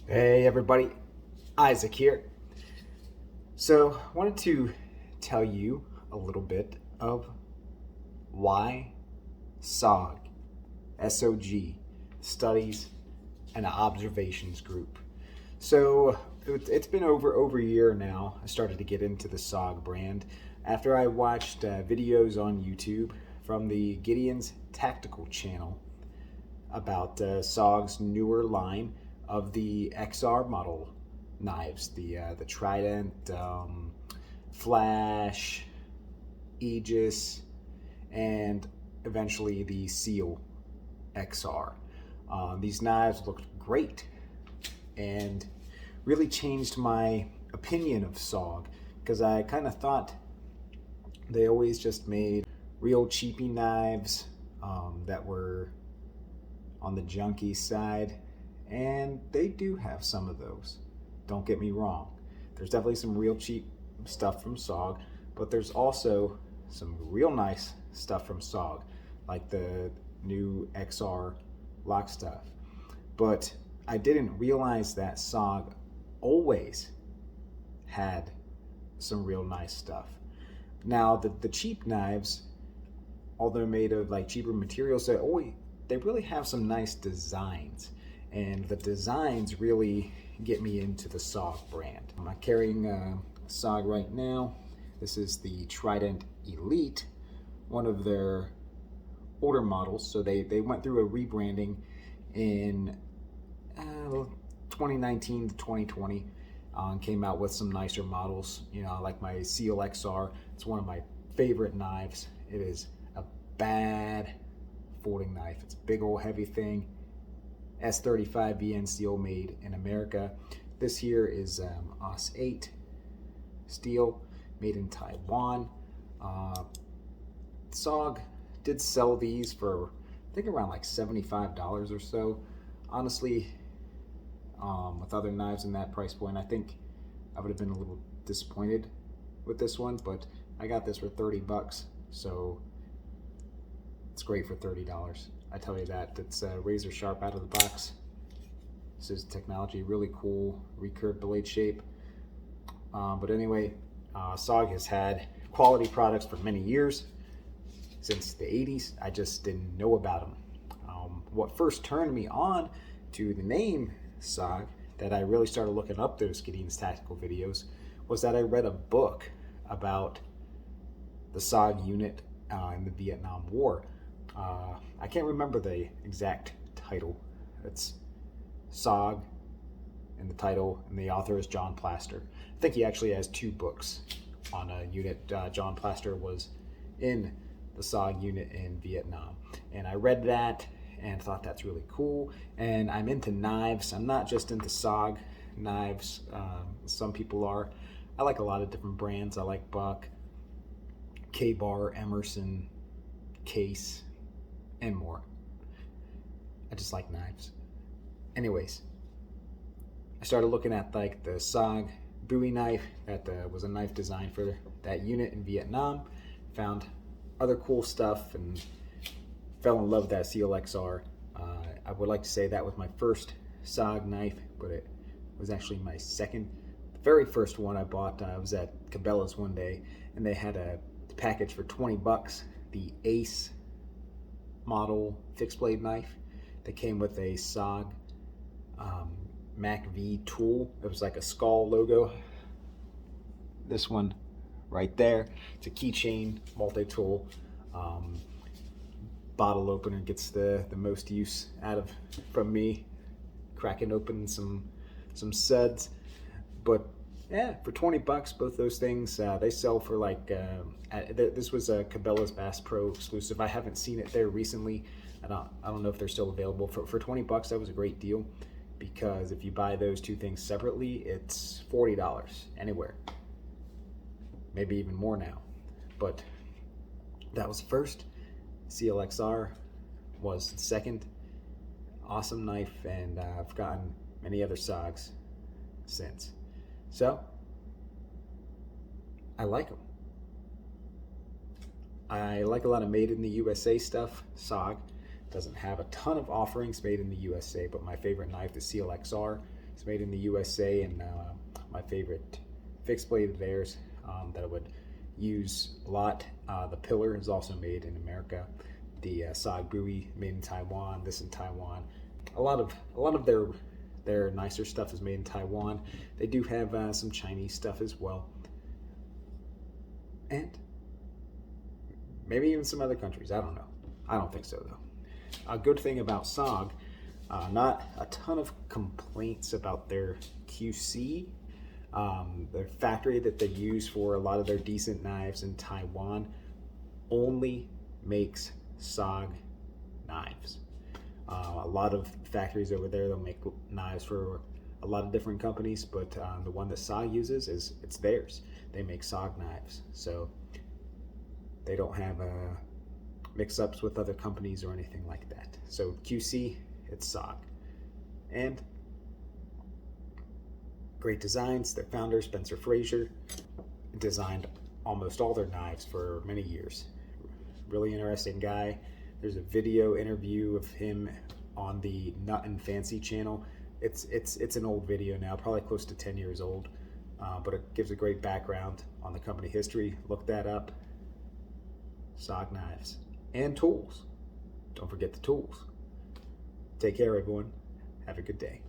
Hey everybody, Isaac here. So, I wanted to tell you a little bit of why SOG, S-O-G, Studies and Observations Group. So, it's been over a year now. I started to get into the SOG brand after I watched videos on YouTube from the Gideon's Tactical channel about SOG's newer line of the XR model knives, the Trident, Flash, Aegis, and eventually the Seal XR. These knives looked great and really changed my opinion of SOG because I kind of thought they always just made real cheapy knives that were on the junky side, and they do have some of those. Don't get me wrong. There's definitely some real cheap stuff from SOG, but there's also some real nice stuff from SOG, like the new XR lock stuff. But I didn't realize that SOG always had some real nice stuff. Now, the cheap knives, although made of like cheaper materials, they really have some nice designs, and the designs really get me into the SOG brand. I'm carrying a SOG right now. This is the Trident Elite, one of their older models. So they went through a rebranding in 2019 to 2020. Came out with some nicer models. You know, like my Seal XR. It's one of my favorite knives. It is a bad folding knife. It's a big old heavy thing. S35 VN steel made in America. This here is AUS 8 steel made in Taiwan. SOG did sell these for I think around like $75 or so. Honestly, with other knives in that price point, I think I would have been a little disappointed with this one, but I got this for 30 bucks, so it's great for $30. I tell you that. It's razor sharp out of the box. This is technology, really cool recurved blade shape. But anyway, SOG has had quality products for many years, since the 80s. I just didn't know about them. What first turned me on to the name SOG, that I really started looking up those Gideon's Tactical videos, was that I read a book about the SOG unit in the Vietnam War. I can't remember the exact title. It's SOG in the title, and the author is John Plaster. I think he actually has two books on a unit. John Plaster was in the SOG unit in Vietnam, and I read that and thought that's really cool. And I'm into knives. I'm not just into SOG knives. Some people are. I like a lot of different brands. I like Buck, K-Bar, Emerson, Case, and more. I just like knives. Anyways, I started looking at like the SOG Bowie knife that was a knife designed for that unit in Vietnam. Found other cool stuff and fell in love with that Seal XR. I would like to say that was my first SOG knife, but it was actually my second. The very first one I bought, I was at Cabela's one day, and they had a package for 20 bucks, the Ace model fixed blade knife that came with a SOG Mac V tool. It was like a skull logo. This one right there, it's a keychain multi-tool. Bottle opener gets the most use out of from me, cracking open some suds. But yeah, for 20 bucks, both those things, they sell for like, this was a Cabela's Bass Pro exclusive. I haven't seen it there recently. I don't know if they're still available. For 20 bucks, that was a great deal, because if you buy those two things separately, it's $40 anywhere. Maybe even more now. But that was the first. Seal XR was the second. Awesome knife, and I've gotten many other SOGs since. So, I like them. I like a lot of made in the USA stuff. SOG doesn't have a ton of offerings made in the USA, but my favorite knife, the Seal XR, It's made in the USA, and my favorite fixed blade theirs that I would use a lot. The pillar is also made in America. The sag buoy made in Taiwan. This in Taiwan. A lot of their nicer stuff is made in Taiwan. They do have some Chinese stuff as well, and maybe even some other countries. I don't know. I don't think so though. A good thing about SOG, not a ton of complaints about their QC. The factory that they use for a lot of their decent knives in Taiwan only makes SOG knives. A lot of factories over there, they'll make knives for a lot of different companies, but the one that SOG uses, it's theirs. They make SOG knives, so they don't have mix-ups with other companies or anything like that. So QC, it's SOG. And great designs. Their founder, Spencer Frazier, designed almost all their knives for many years. Really interesting guy. There's a video interview of him on the Nut and Fancy channel. It's an old video now, probably close to 10 years old, but it gives a great background on the company history. Look that up. SOG knives and tools. Don't forget the tools. Take care, everyone. Have a good day.